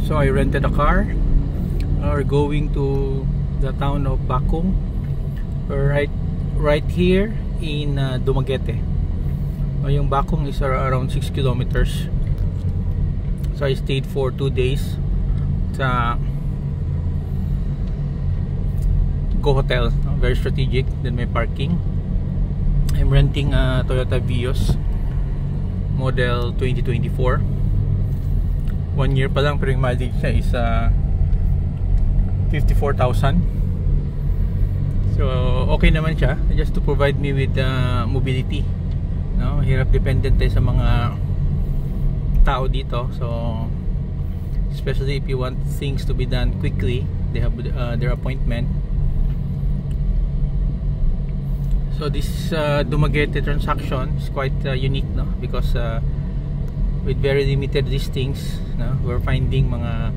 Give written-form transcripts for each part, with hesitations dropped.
So I rented a car. We're going to the town of Bakong. We're right here in Dumaguete. Yung Bakong is around 6 kilometers. So I stayed for 2 days sa Go Hotel, very strategic. Then may parking. I'm renting a Toyota Vios model 2024. 1 year pa lang, pero yung mileage niya is 54,000. So okay naman siya, just to provide me with mobility. No, hirap dependent tayo sa mga tao dito. So especially if you want things to be done quickly, they have their appointment. So this Dumaguete transaction is quite unique, no? Because with very limited listings, no? We're finding mga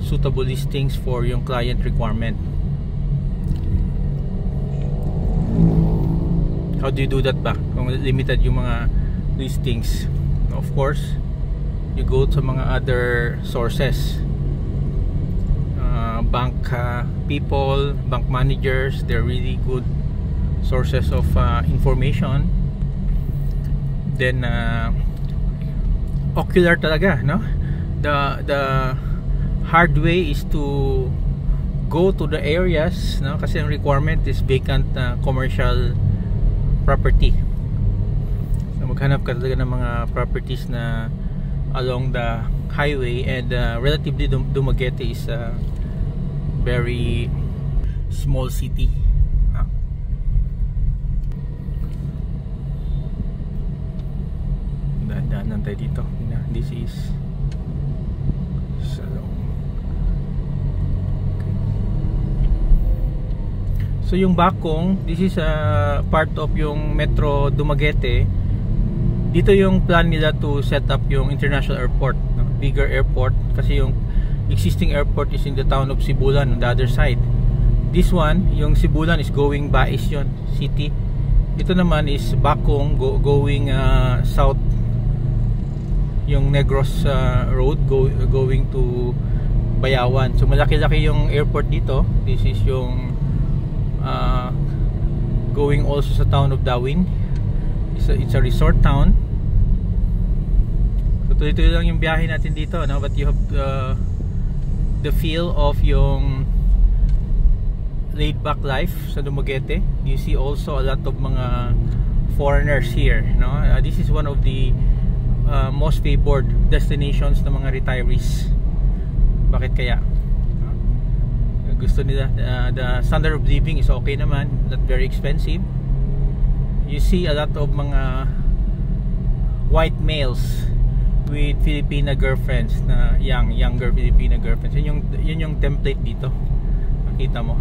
suitable listings for yung client requirement. How do you do that ba? Kung limited yung mga listings, of course, you go to mga other sources. Bank people, bank managers, they're really good sources of information. Then ocular talaga, no? The hard way is to go to the areas, no? Kasi ang requirement is vacant commercial property. So maghanap ka talaga ng mga properties na along the highway, and relatively Dumaguete is a very small city. Daanan tayo dito. This is Salong. Okay. So yung Bakong, this is a part of yung Metro Dumaguete. Dito yung plan nila to set up yung international airport, no? Bigger airport, kasi yung existing airport is in the town of Sibulan on the other side. This one, yung Sibulan is going Bais yun, city. Ito naman is Bakong going south, yung Negros road going to Bayawan. So malaki-laki yung airport dito. This is yung going also sa town of Dawin. It's a resort town. So tuloy-tuloy lang yung biyahe natin dito, no? But you have the feel of yung laid back life sa Dumaguete. You see also a lot of mga foreigners here, no? This is one of the most favored destinations ng mga retirees. Bakit kaya? Gusto nila, the standard of living is okay naman, not very expensive. You see a lot of mga white males with Filipina girlfriends, na younger Filipina girlfriends. Yun yung template dito. Makita mo.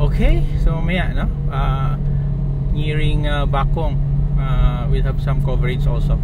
Okay, so mamaya, no? Nearing Bakong, we'll have some coverage also.